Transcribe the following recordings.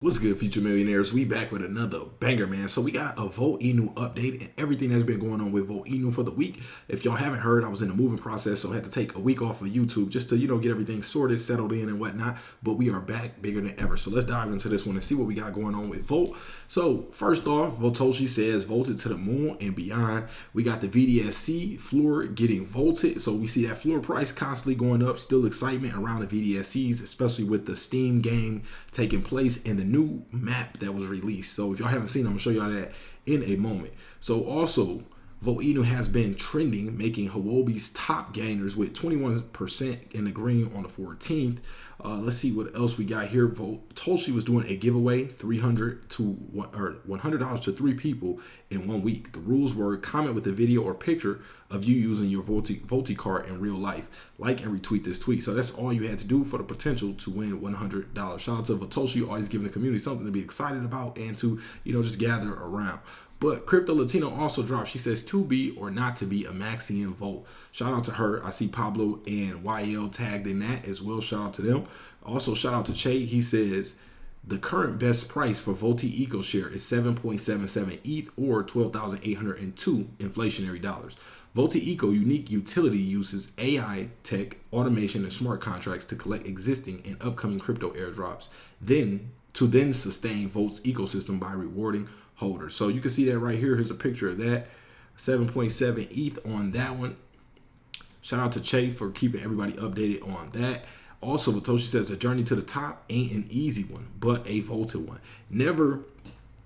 What's good, future millionaires? We back with another banger, man. So we got a vechain update and everything that's been going on with vechain for the week. If y'all haven't heard, I was in the moving process, so I had to take a week off of YouTube just to, get everything sorted, settled in and whatnot. But we are back bigger than ever. So let's dive into this one and see what we got going on with Volt. So first off, Votoshi says volted to the moon and beyond. We got the VDSC floor getting volted. So we see that floor price constantly going up. Still excitement around the VDSCs, especially with the Steam game taking place in the new map that was released. So if y'all haven't seen it, I'm gonna show y'all that in a moment. So also, vechain has been trending, making Huobi's top gainers with 21% in the green on the 14th. Let's see what else we got here. Votoshi was doing a giveaway, $100 to 3 people in 1 week. The rules were comment with a video or picture of you using your Volti card in real life. Like and retweet this tweet. So that's all you had to do for the potential to win $100. Shout out to Votoshi, always giving the community something to be excited about and to, just gather around. But Crypto Latino also dropped. She says to be or not to be a Maxian Volt. Shout out to her. I see Pablo and YL tagged in that as well. Shout out to them. Also, shout out to Che. He says the current best price for Volti Eco Share is 7.77 ETH or 12,802 inflationary dollars. Volti Eco unique utility uses AI, tech, automation, and smart contracts to collect existing and upcoming crypto airdrops, then sustain Volt's ecosystem by rewarding holders. So you can see that right here. Here's a picture of that. 7.7 ETH on that one. Shout out to Che for keeping everybody updated on that. Also, Votoshi says the journey to the top ain't an easy one, but a voted one. Never,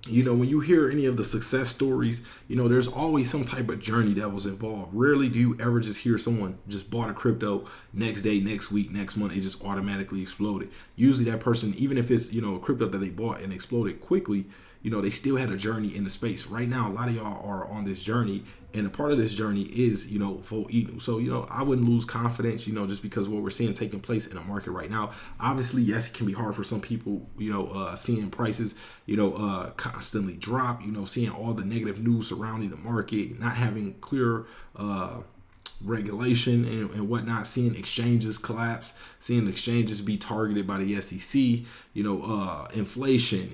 when you hear any of the success stories, there's always some type of journey that was involved. Rarely do you ever just hear someone just bought a crypto next day, next week, next month, it just automatically exploded. Usually that person, even if it's, a crypto that they bought and exploded quickly, they still had a journey in the space. Right now, a lot of y'all are on this journey, and a part of this journey is, vechain. So, I wouldn't lose confidence, just because of what we're seeing taking place in the market right now. Obviously, yes, it can be hard for some people, seeing prices, constantly drop, seeing all the negative news surrounding the market, not having clear, regulation and whatnot, seeing exchanges collapse, seeing exchanges be targeted by the SEC, inflation,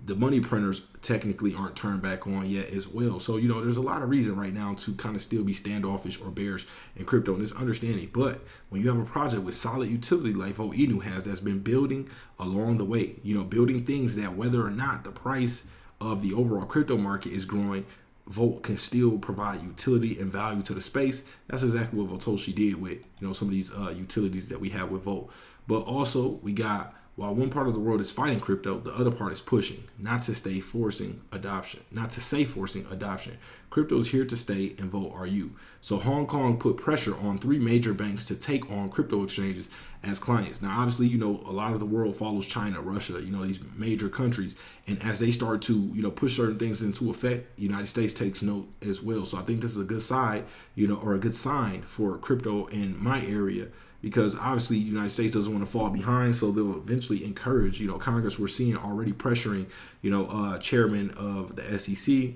the money printers technically aren't turned back on yet as well. So, there's a lot of reason right now to kind of still be standoffish or bearish in crypto, and it's understanding. But when you have a project with solid utility like vechain has, that's been building along the way, building things that whether or not the price of the overall crypto market is growing, Volt can still provide utility and value to the space. That's exactly what Votoshi did with, some of these utilities that we have with Volt. But also we got, while one part of the world is fighting crypto, the other part is pushing, not to say forcing adoption. Crypto is here to stay, and Volt are you. So Hong Kong put pressure on 3 major banks to take on crypto exchanges as clients. Now, obviously, a lot of the world follows China, Russia, these major countries. And as they start to, push certain things into effect, the United States takes note as well. So I think this is a good side, or a good sign for crypto in my area, because obviously the United States doesn't want to fall behind, so they'll eventually encourage, Congress. We're seeing already pressuring, chairman of the SEC,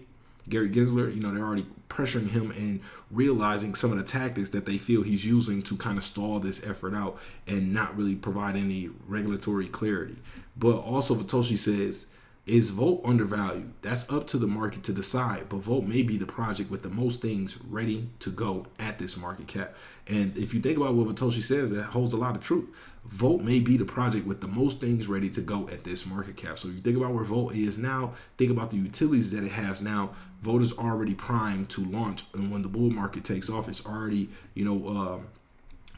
Gary Gensler, they're already pressuring him and realizing some of the tactics that they feel he's using to kind of stall this effort out and not really provide any regulatory clarity. But also Votoshi says, is Volt undervalued? That's up to the market to decide, but Volt may be the project with the most things ready to go at this market cap. And if you think about what Votoshi says, that holds a lot of truth. Volt may be the project with the most things ready to go at this market cap. So if you think about where Volt is now, think about the utilities that it has now. Volt is already primed to launch, and when the bull market takes off, it's already,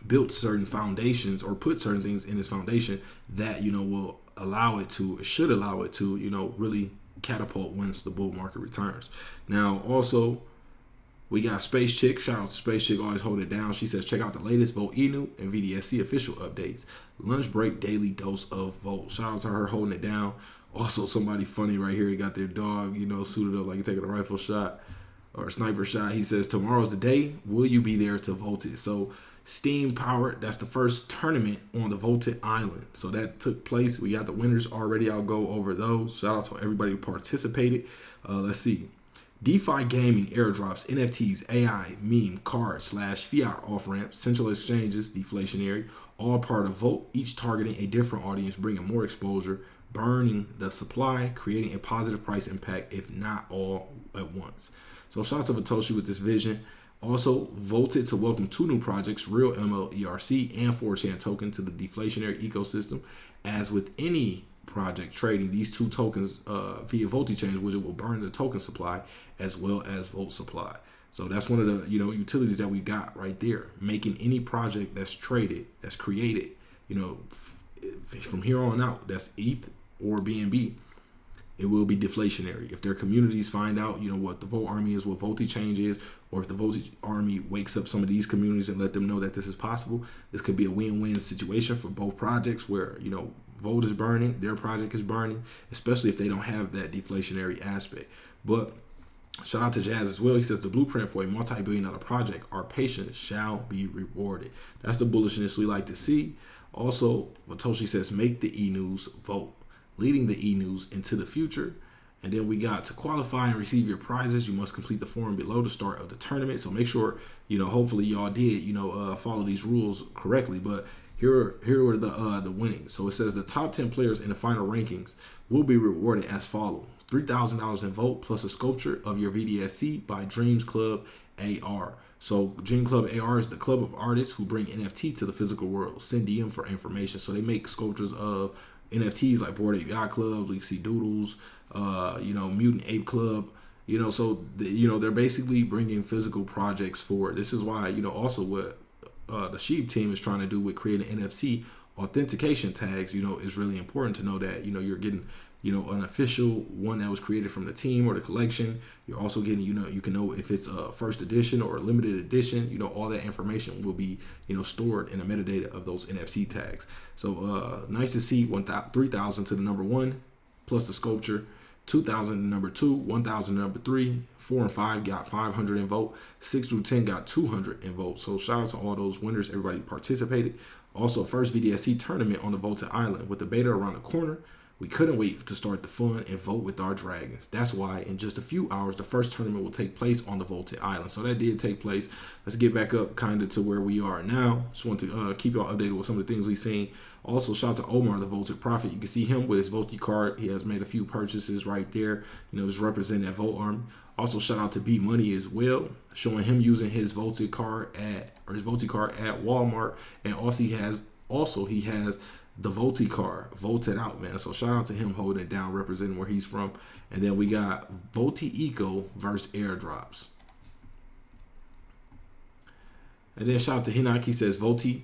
built certain foundations or put certain things in its foundation that, will should allow it to, really catapult once the bull market returns. Now, also, we got Space Chick. Shout out to Space Chick, always hold it down. She says, check out the latest vechain and VDSC official updates. Lunch break daily dose of Volt. Shout out to her holding it down. Also, somebody funny right here. He got their dog, suited up like he's taking a rifle shot or a sniper shot. He says, tomorrow's the day. Will you be there to vote it? So Steam powered, that's the first tournament on the Voted Island. So that took place. We got the winners already. I'll go over those. Shout out to everybody who participated. Let's see. DeFi gaming, airdrops, NFTs, AI, meme, card, / fiat off-ramps, central exchanges, deflationary, all part of Volt, each targeting a different audience, bringing more exposure, burning the supply, creating a positive price impact, if not all at once. So shout out to Vatoshi with this vision. Also voted to welcome 2 new projects, Real MLERC and 4chan token, to the deflationary ecosystem. As with any project trading, these 2 tokens via VotiChains, which will burn the token supply as well as vote supply. So that's one of the utilities that we got right there, making any project that's traded, that's created, from here on out, that's ETH or BNB, it will be deflationary. If their communities find out, what the Vote Army is, what VotiChain is, or if the Vote Army wakes up some of these communities and let them know that this is possible, this could be a win-win situation for both projects where, Vote is burning, their project is burning, especially if they don't have that deflationary aspect. But shout out to Jazz as well. He says the blueprint for a multi-billion-dollar project, our patience shall be rewarded. That's the bullishness we like to see. Also, Vatoshi says, make the e-news vote, leading the e-news into the future. And then we got, to qualify and receive your prizes, you must complete the form below the start of the tournament. So make sure, hopefully y'all did, follow these rules correctly. But here are the winnings. So it says the top 10 players in the final rankings will be rewarded as follows: $3,000 in vote plus a sculpture of your VDSC by Dreams Club AR. So Dream Club AR is the club of artists who bring NFT to the physical world. Send DM for information. So they make sculptures of NFTs like Bored Ape Yacht Club, we see Doodles, Mutant Ape Club, they're basically bringing physical projects forward. This is why, also what the Shib team is trying to do with creating NFC authentication tags, is really important to know that, you're getting, an official one that was created from the team or the collection. You're also getting, you can know if it's a first edition or a limited edition, all that information will be, stored in the metadata of those NFC tags. So nice to see 3,000 to the number 1 plus the sculpture, 2,000 to number 2, 1,000 to number 3, 4 and 5 got 500 in vote, 6 through 10 got 200 in vote. So shout out to all those winners, everybody participated. Also, first VDSC tournament on the Voted Island with the beta around the corner. We couldn't wait to start the fun and vote with our dragons. That's why in just a few hours, the first tournament will take place on the Voted Island. So that did take place. Let's get back up kind of to where we are now. Just want to keep y'all updated with some of the things we've seen. Also, shout out to Omar, the Voted Prophet. You can see him with his Voti card. He has made a few purchases right there, just representing that Vote Army. Also, shout out to B Money as well, showing him using his Voti card at Walmart. And also he has the Voti card voted out, man. So shout out to him holding it down, representing where he's from. And then we got Voti Eco versus airdrops. And then shout out to Hinak. He says Voti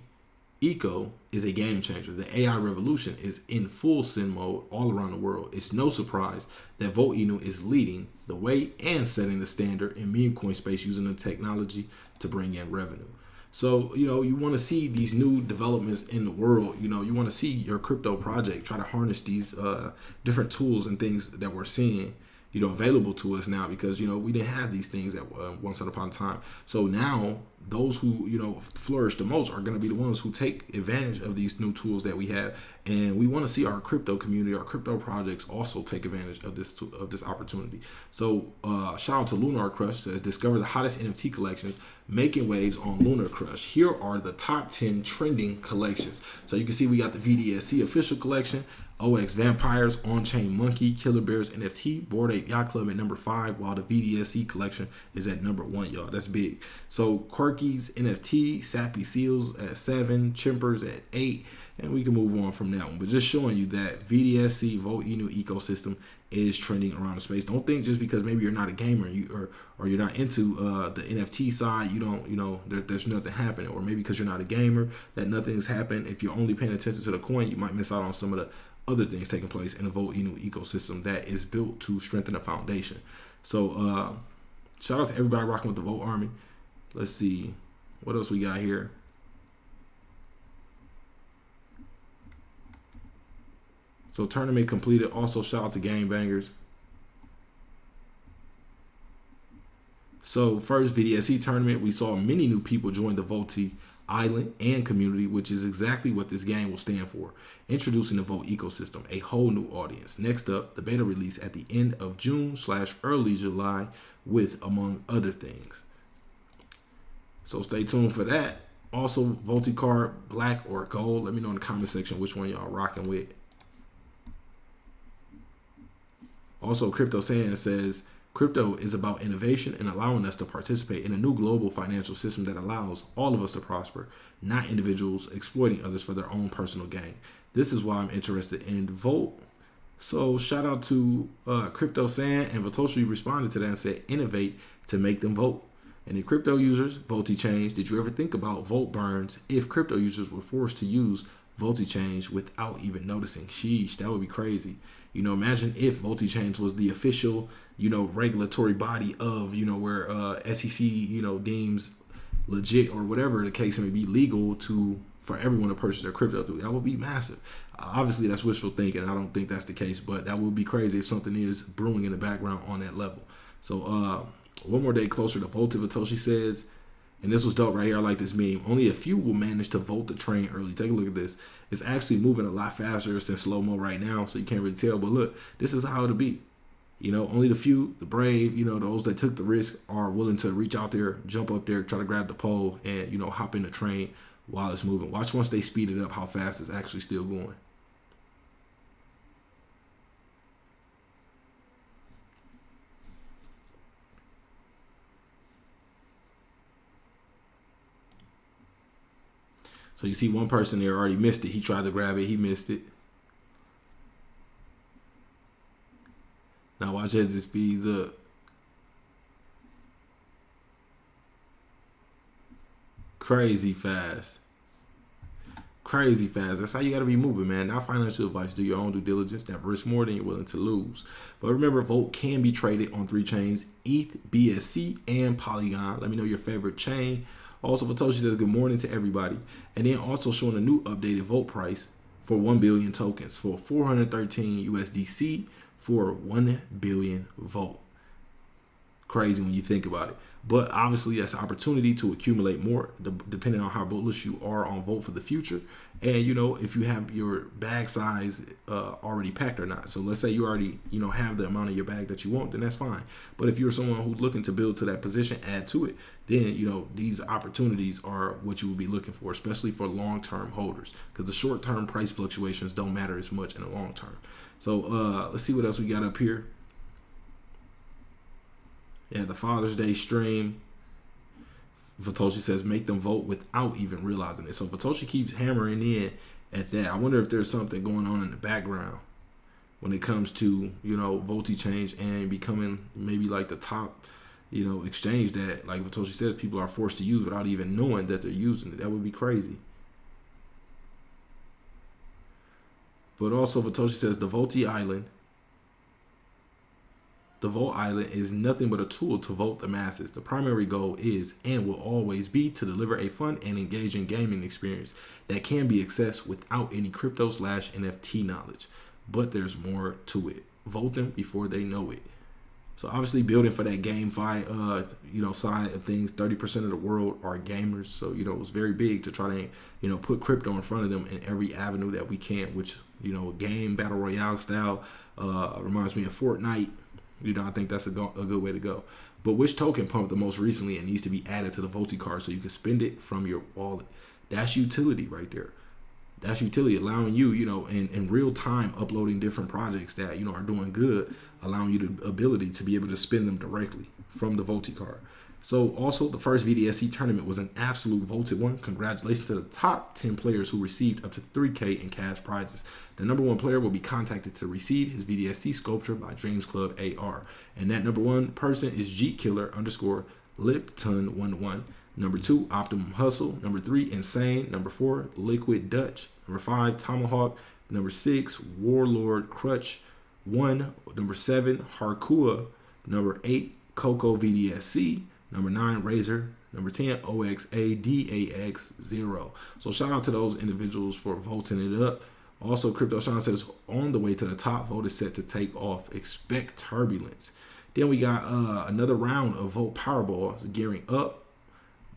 Eco is a game changer. The AI revolution is in full sin mode all around the world. It's no surprise that Voteinu is leading the way and setting the standard in meme coin space, using the technology to bring in revenue. So, you want to see these new developments in the world. You want to see your crypto project try to harness these different tools and things that we're seeing, available to us now, because, we didn't have these things at once upon a time. So now those who, flourish the most are going to be the ones who take advantage of these new tools that we have. And we want to see our crypto community, our crypto projects also take advantage of this opportunity. So shout out to Lunar Crush, says discover the hottest NFT collections making waves on Lunar Crush. Here are the top 10 trending collections. So you can see we got the VDSC official collection, OX Vampires, On-Chain Monkey, Killer Bears NFT, Bored Ape Yacht Club at number 5, while the VDSC collection is at number 1, y'all. That's big. So Quirky's NFT, Sappy Seals at 7, Chimpers at 8, and we can move on from that one. But just showing you that VDSC Voteinu ecosystem is trending around the space. Don't think just because maybe you're not a gamer or you're not into the NFT side, there's nothing happening, or maybe because you're not a gamer that nothing's happened. If you're only paying attention to the coin, you might miss out on some of the other things taking place in the Voteinu ecosystem that is built to strengthen the foundation. So shout out to everybody rocking with the Vote Army. Let's see what else we got here. So tournament completed. Also shout out to Game Bangers. So first VDSC tournament, we saw many new people join the Vote Island and community, which is exactly what this game will stand for. Introducing the Vote ecosystem, a whole new audience. Next up, the beta release at the end of June/early July with, among other things. So stay tuned for that. Also, Vote card, black or gold. Let me know in the comment section which one y'all rocking with. Also, Crypto Sand says, crypto is about innovation and allowing us to participate in a new global financial system that allows all of us to prosper, not individuals exploiting others for their own personal gain. This is why I'm interested in Volt. So shout out to Crypto Sand, and Vatoshi responded to that and said, innovate to make them vote. And the crypto users, VoltiChange, did you ever think about Volt burns if crypto users were forced to use VoltiChange without even noticing? Sheesh, that would be crazy. You know, imagine if VoltiChange was the official, you know, regulatory body of, you know, where SEC, you know, deems legit or whatever the case may be legal for everyone to purchase their crypto through. That would be massive. Obviously, that's wishful thinking. I don't think that's the case, but that would be crazy if something is brewing in the background on that level. So one more day closer to Volt, Vatoshi says, and this was dope right here. I like this meme. Only a few will manage to Volt the train early. Take a look at this. It's actually moving a lot faster since slow-mo right now, so you can't really tell. But look, this is how it'll be. You know, only the few, the brave, you know, those that took the risk are willing to reach out there, jump up there, try to grab the pole, and, you know, hop in the train while it's moving. Watch once they speed it up how fast it's actually still going. So you see one person there already missed it. He tried to grab it. He missed it. Now watch as it speeds up. Crazy fast. Crazy fast. That's how you got to be moving, man. Not financial advice. Do your own due diligence. Never risk more than you're willing to lose. But remember, Volt can be traded on 3 chains: ETH, BSC, and Polygon. Let me know your favorite chain. Also, Vatoshi says good morning to everybody. And then also showing a new updated Volt price for 1 billion tokens for 413 USDC for 1 billion Volt. Crazy when you think about it. But obviously, that's an opportunity to accumulate more, depending on how bullish you are on Volt for the future. And, you know, if you have your bag size already packed or not. So let's say you already, you know, have the amount of your bag that you want, then that's fine. But if you're someone who's looking to build to that position, add to it, then, you know, these opportunities are what you would be looking for, especially for long-term holders, because the short-term price fluctuations don't matter as much in the long term. So let's see what else we got up here. Yeah, the Father's Day stream. Vatoshi says make them vote without even realizing it. So Vatoshi keeps hammering in at that. I wonder if there's something going on in the background when it comes to, you know, VoltiChange and becoming maybe like the top, you know, exchange that, like Vatoshi says, people are forced to use without even knowing that they're using it. That would be crazy. But also Vatoshi says the Volt Island is nothing but a tool to vote the masses. The primary goal is and will always be to deliver a fun and engaging gaming experience that can be accessed without any crypto/NFT knowledge. But there's more to it. Vote them before they know it. So obviously building for that GameFi, you know, side of things. 30% of the world are gamers. So, you know, it was very big to try to, you know, put crypto in front of them in every avenue that we can, which, you know, game battle royale style reminds me of Fortnite. You know, I think that's a good way to go. But which token pumped the most recently and needs to be added to the Volti card so you can spend it from your wallet? That's utility right there. That's utility, allowing you, you know, in real time uploading different projects that, you know, are doing good, allowing you the ability to be able to spend them directly from the Volti card. So also the first VDSC tournament was an absolute voted one. Congratulations to the top 10 players who received up to 3K in cash prizes. The number 1 player will be contacted to receive his VDSC sculpture by Dreams Club AR. And that number 1 person is GKiller_Lipton11. Number 2, Optimum Hustle. Number 3, Insane. Number 4, Liquid Dutch. Number 5, Tomahawk. Number 6, Warlord Crutch 1. Number 7, Harkua. Number 8, Coco VDSC. Number 9, Razor. Number 10, OXADAX0. So shout out to those individuals for voting it up. Also, Crypto Sean says, on the way to the top, Volt is set to take off. Expect turbulence. Then we got another round of Volt Powerballs gearing up.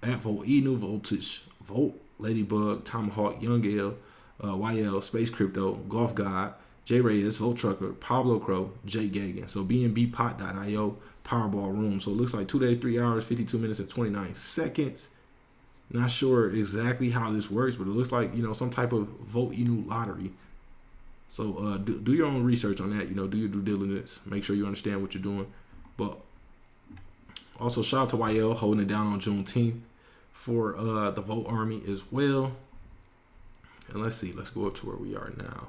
At Volt Inu, Voltage, Volt, Ladybug, Tomahawk, Young L, YL, Space Crypto, Golf God, J Reyes, Volt Trucker, Pablo Crow, Jay Gagan. So BNBpot.io Powerball room. So it looks like 2 days, 3 hours, 52 minutes, and 29 seconds. Not sure exactly how this works, but it looks like, you know, some type of Volt Inu lottery. So do your own research on that. You know, do your due diligence. Make sure you understand what you're doing. But also shout out to YL holding it down on Juneteenth for the Vote Army as well. And let's see. Let's go up to where we are now.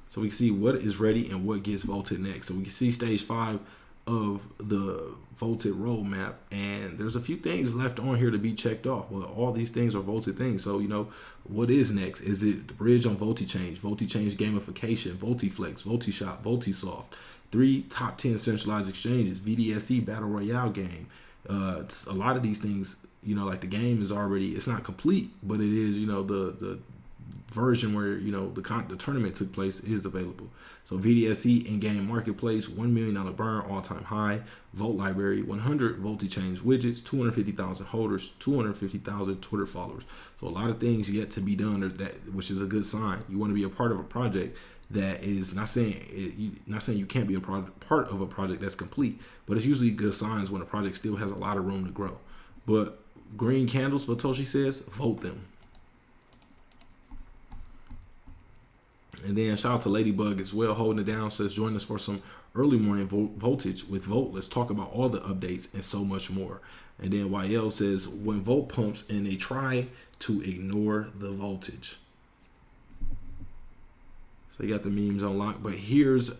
So we can see what is ready and what gets voted next. So we can see stage 5 of the voted roadmap, and there's a few things left on here to be checked off. Well, all these things are voted things. So, you know, what is next? Is it the bridge on VotiChange gamification, VotiFlex, VotiShop, VotiSoft, 3 top 10 centralized exchanges, VDSE battle royale game? A lot of these things, you know, like the game is already, it's not complete, but it is, you know, the version where, you know, the tournament took place is available. So VDSE in-game marketplace, $1 million burn, all-time high. Vote library, 100 VotiChange widgets, 250,000 holders, 250,000 Twitter followers. So a lot of things yet to be done, which is a good sign. You want to be a part of a project that is not saying you can't be a part of a project that's complete, but it's usually good signs when a project still has a lot of room to grow. But green candles, Satoshi says, vote them. And then shout out to Ladybug as well, holding it down, says join us for some early morning voltage with Vote. Let's talk about all the updates and so much more. And then YL says when Vote pumps and they try to ignore the voltage. So you got the memes on lock, but here's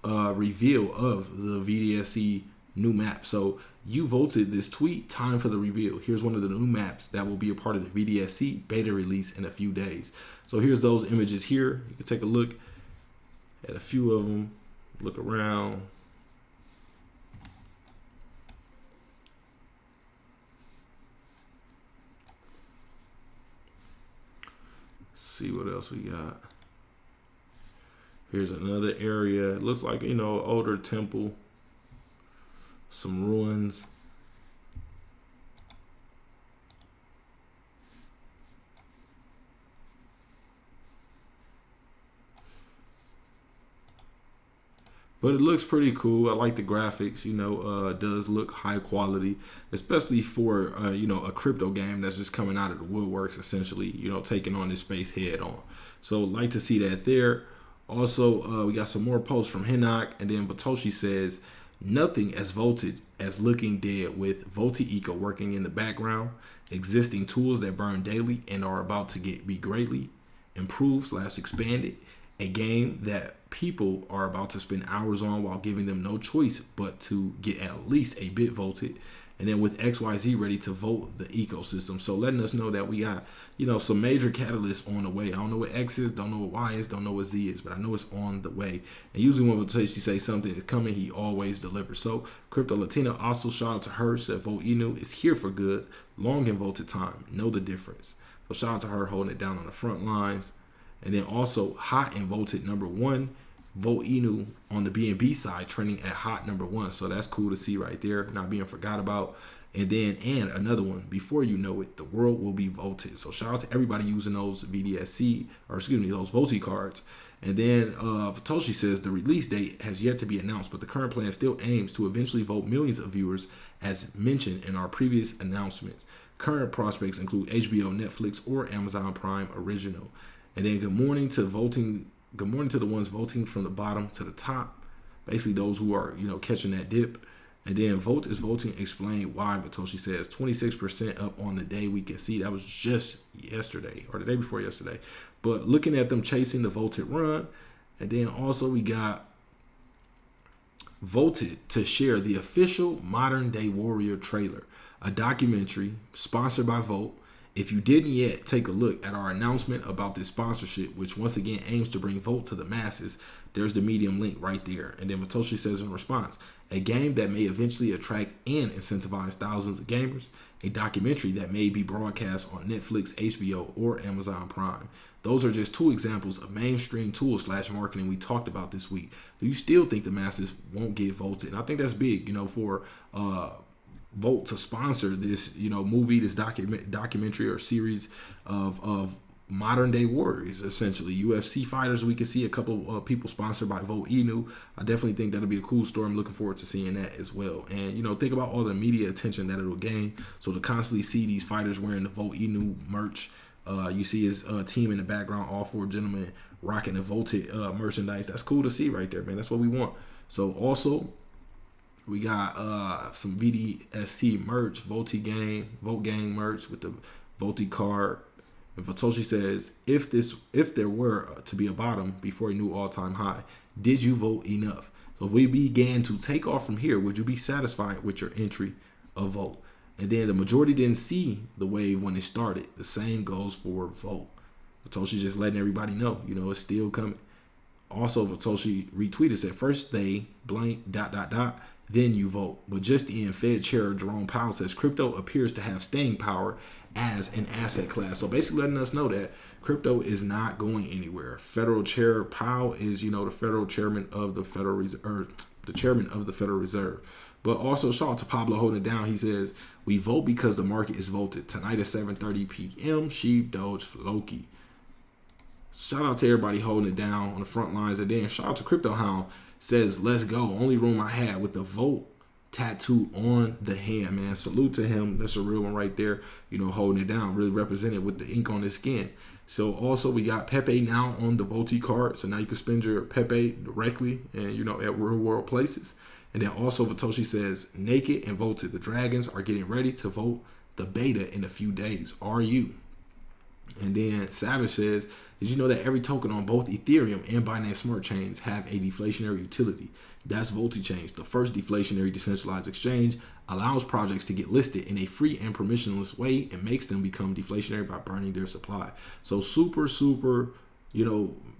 a reveal of the VDSE new map. So you voted this tweet, time for the reveal. Here's one of the new maps that will be a part of the VDSE beta release in a few days. So here's those images here. You can take a look at a few of them, look around. See what else we got. Here's another area. It looks like, you know, older temple, some ruins. But it looks pretty cool. I like the graphics, you know, it does look high quality, especially for, you know, a crypto game that's just coming out of the woodworks, essentially, you know, taking on this space head on. So like to see that there. Also, we got some more posts from Hinnock, and then Satoshi says, nothing as voted as looking dead with VotiEco working in the background, existing tools that burn daily and are about to be greatly improved/expanded, a game that people are about to spend hours on while giving them no choice but to get at least a bit voted, and then with XYZ ready to vote the ecosystem. So letting us know that we got, you know, some major catalysts on the way. I don't know what X is, don't know what Y is, don't know what Z is, but I know it's on the way. And usually when Satoshi say something is coming, he always delivers. So Crypto Latina also shout out to her, said VoteInu is here for good, long and voted time, know the difference. So shout out to her holding it down on the front lines. And then also hot and voted number 1, VoteInu on the BNB side trending at hot number 1. So that's cool to see right there, not being forgot about. And then, and another one, before you know it, the world will be voted. So shout out to everybody using those VDSC, or excuse me, those Voti cards. And then Satoshi says the release date has yet to be announced, but the current plan still aims to eventually vote millions of viewers as mentioned in our previous announcements. Current prospects include HBO, Netflix, or Amazon Prime Original. And then good morning to the ones voting from the bottom to the top. Basically those who are, you know, catching that dip. And then Vote is voting, explain why. Satoshi says 26% up on the day we can see. That was just yesterday or the day before yesterday. But looking at them chasing the voted run. And then also we got voted to share the official Modern Day Warrior trailer, a documentary sponsored by Vote. If you didn't yet take a look at our announcement about this sponsorship, which once again aims to bring Vote to the masses, there's the Medium link right there. And then Satoshi says in response, a game that may eventually attract and incentivize thousands of gamers, a documentary that may be broadcast on Netflix, HBO, or Amazon Prime. Those are just 2 examples of mainstream tools / marketing we talked about this week. Do you still think the masses won't get voted? And I think that's big, you know, for Vote to sponsor this, you know, movie, this documentary or series of modern day warriors, essentially UFC fighters. We can see a couple of people sponsored by VoteInu. I definitely think that'll be a cool story. I'm looking forward to seeing that as well. And, you know, think about all the media attention that it'll gain. So to constantly see these fighters wearing the VoteInu merch, You see his team in the background, all 4 gentlemen rocking the Volted merchandise. That's cool to see right there, man. That's what we want. So also, we got some VDSC merch, Vote Gang merch with the Vote card. And Satoshi says, if there were to be a bottom before a new all-time high, did you vote enough? So if we began to take off from here, would you be satisfied with your entry of vote? And then the majority didn't see the wave when it started. The same goes for vote. Satoshi just letting everybody know, it's still coming. Also, Satoshi retweeted, said, first they blank ... then you vote. But just in, Fed Chair Jerome Powell says crypto appears to have staying power as an asset class. So basically letting us know that crypto is not going anywhere. Federal Chair Powell is, the federal chairman of the Federal Reserve, or the chairman of the Federal Reserve. But also shout out to Pablo holding it down. He says, we vote because the market is voted. Tonight at 7:30 p.m., Shib, Doge, Loki. Shout out to everybody holding it down on the front lines. And then shout out to Crypto Hound, says, let's go. Only room I had with the vote tattoo on the hand, man. Salute to him. That's a real one right there, holding it down, really represented with the ink on his skin. So also we got Pepe now on the Vote card. So now you can spend your Pepe directly and, at real world places. And then also Satoshi says, Naked and Voted, the dragons are getting ready to vote the beta in a few days. Are you? And then Savage says, did you know that every token on both Ethereum and Binance Smart Chains have a deflationary utility? That's VoltiChain, the first deflationary decentralized exchange, allows projects to get listed in a free and permissionless way and makes them become deflationary by burning their supply. So super,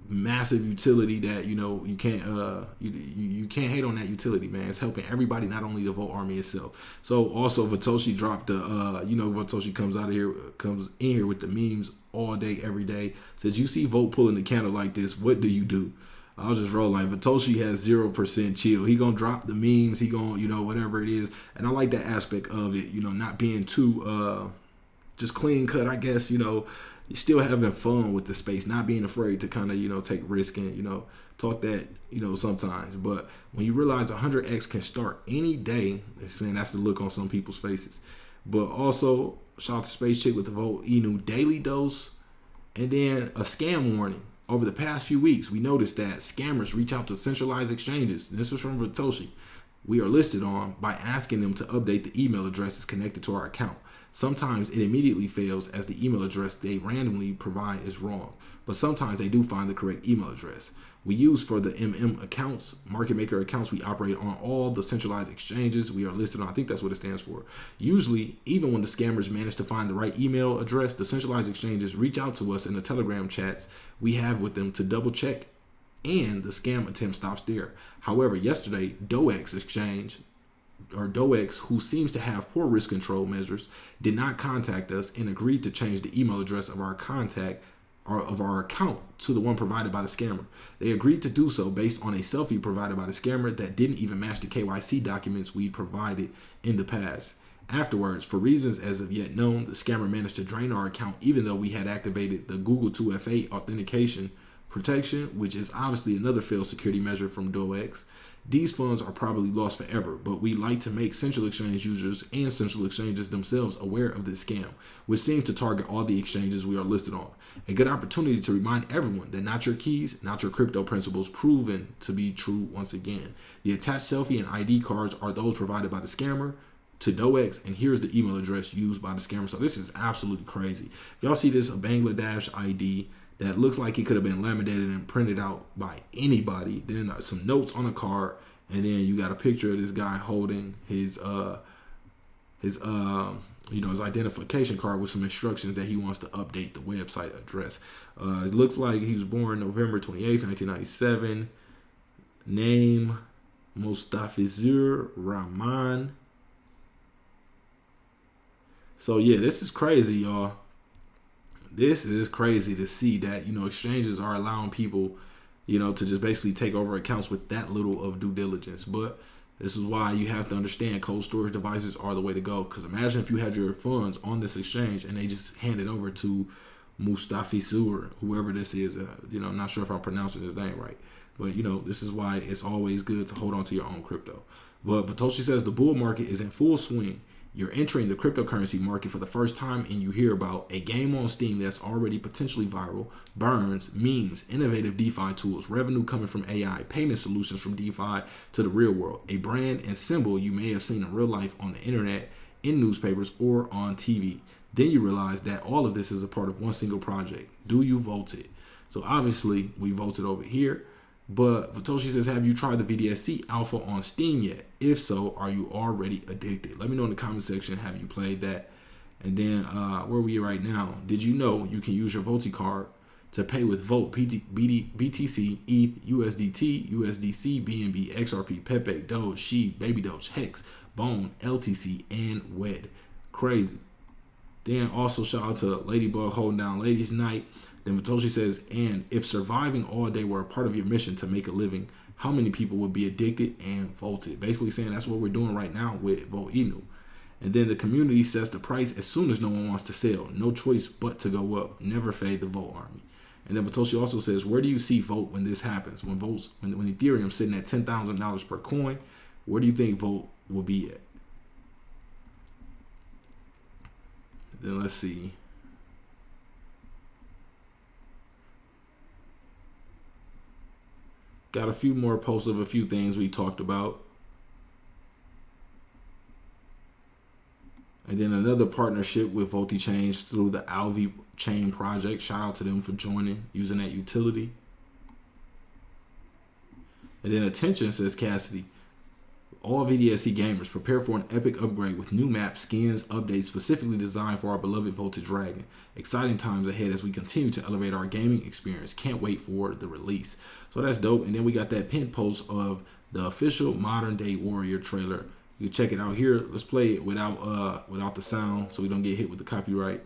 massive utility that, you can't hate on that utility, man. It's helping everybody, not only the Vote army itself. So also Satoshi dropped the, Satoshi comes in here with the memes all day, every day. Says, you see Vote pulling the candle like this, what do you do? I was just rolling. Satoshi has 0% chill. He gonna drop the memes. He gonna, whatever it is. And I like that aspect of it, not being too, just clean cut, I guess, you're still having fun with the space, not being afraid to kind of, take risk and, talk that, sometimes. But when you realize 100x can start any day, they're saying that's the look on some people's faces. But also, shout out to Space Chick with the Vote Inu daily dose. And then a scam warning. Over the past few weeks, we noticed that scammers reach out to centralized exchanges. This was from Satoshi. We are listed on by asking them to update the email addresses connected to our account. Sometimes it immediately fails as the email address they randomly provide is wrong, but sometimes they do find the correct email address. We use for the accounts, market maker accounts, we operate on all the centralized exchanges we are listed on. I think that's what it stands for. Usually, even when the scammers manage to find the right email address, the centralized exchanges reach out to us in the Telegram chats we have with them to double check, and the scam attempt stops there. However, yesterday, Dogex exchange, or Dogex, who seems to have poor risk control measures, did not contact us and agreed to change the email address of our account to the one provided by the scammer. They agreed to do so based on a selfie provided by the scammer that didn't even match the KYC documents we provided in the past. Afterwards, for reasons as of yet known, the scammer managed to drain our account even though we had activated the Google 2FA authentication protection, which is obviously another failed security measure from Dogex. These funds are probably lost forever, but we like to make central exchange users and central exchanges themselves aware of this scam, which seems to target all the exchanges we are listed on. A good opportunity to remind everyone that not your keys, not your crypto principles proven to be true once again. The attached selfie and ID cards are those provided by the scammer to Dogex, and here's the email address used by the scammer. So this is absolutely crazy. If y'all see this, a Bangladesh ID that looks like it could have been laminated and printed out by anybody. Then some notes on a card, and then you got a picture of this guy holding his identification card with some instructions that he wants to update the website address. It looks like he was born November 28th, 1997. Name Mustafizur Rahman. So yeah, this is crazy, y'all. This is crazy to see that, exchanges are allowing people, to just basically take over accounts with that little of due diligence. But this is why you have to understand cold storage devices are the way to go. Because imagine if you had your funds on this exchange and they just hand it over to Mustafizur, whoever this is. I'm not sure if I'm pronouncing his name right. But, this is why it's always good to hold on to your own crypto. But Satoshi says the bull market is in full swing You're entering the cryptocurrency market for the first time and you hear about a game on Steam that's already potentially viral, burns, memes, innovative DeFi tools, revenue coming from AI, payment solutions from DeFi to the real world, a brand and symbol you may have seen in real life on the internet, in newspapers, or on TV. Then you realize that all of this is a part of one single project. Do you vote it? So obviously we voted over here. But Vatoshi says, have you tried the VDSC alpha on Steam yet? If so, are you already addicted? Let me know in the comment section, have you played that? And then where are we right now? Did you know you can use your Voti card to pay with Volt, BTC, ETH, USDT, USDC, BNB, XRP, Pepe, Doge, Shib, Baby Doge, Hex, Bone, LTC, and WED. Crazy. Then also shout out to Ladybug holding down Ladies Night. Then Vatoshi says, and if surviving all day were a part of your mission to make a living, how many people would be addicted and voted? Basically saying that's what we're doing right now with vechain. And then the community sets the price as soon as no one wants to sell. No choice but to go up. Never fade the vote army. And then Vatoshi also says, where do you see vote when this happens? When Ethereum's sitting at $10,000 per coin, where do you think vote will be at? Then let's see. Got a few more posts of a few things we talked about. And then another partnership with VotiChain through the Alvi Chain project. Shout out to them for joining, using that utility. And then attention, says Cassidy. All VDSC gamers, prepare for an epic upgrade with new maps, skins, updates specifically designed for our beloved Voted Dragon. Exciting times ahead as we continue to elevate our gaming experience. Can't wait for the release. So that's dope. And then we got that pinned post of the official Modern Day Warrior trailer. You can check it out here. Let's play it without the sound so we don't get hit with the copyright.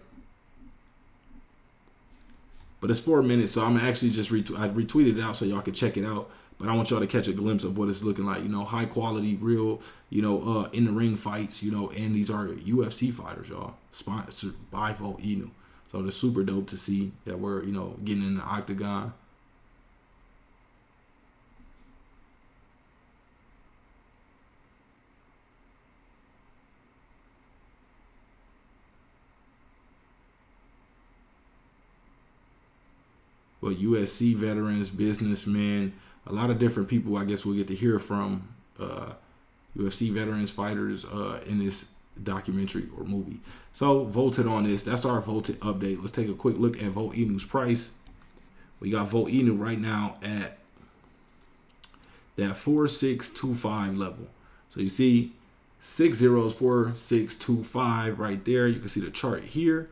But it's 4 minutes, so I'm actually just I retweeted it out so y'all can check it out. But I want y'all to catch a glimpse of what it's looking like. You know, high quality, real, you know, in the ring fights, you know, and these are UFC fighters, y'all. Sponsored by vechain. So it's super dope to see that we're, you know, getting in the octagon. Well, USC veterans, businessmen, a lot of different people I guess we'll get to hear from, UFC veterans, fighters in this documentary or movie. So voted on this. That's our voted update. Let's take a quick look at vechainu's price. We got vechain right now at that 4625 level. So you see 6 zeros, 4625 right there. You can see the chart here.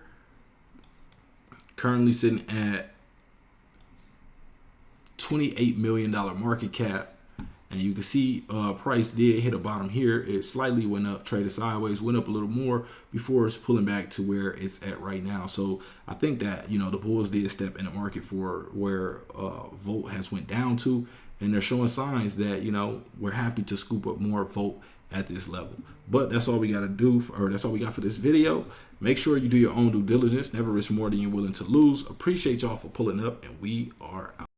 Currently sitting at $28 million market cap, and you can see price did hit a bottom here. It slightly went up, traded sideways, went up a little more before it's pulling back to where it's at right now. So I think that, you know, the bulls did step in the market for where Volt has went down to, and they're showing signs that, you know, we're happy to scoop up more Volt at this level. But that's all we got to do, or that's all we got for this video. Make sure you do your own due diligence. Never risk more than you're willing to lose. Appreciate y'all for pulling up, and we are out.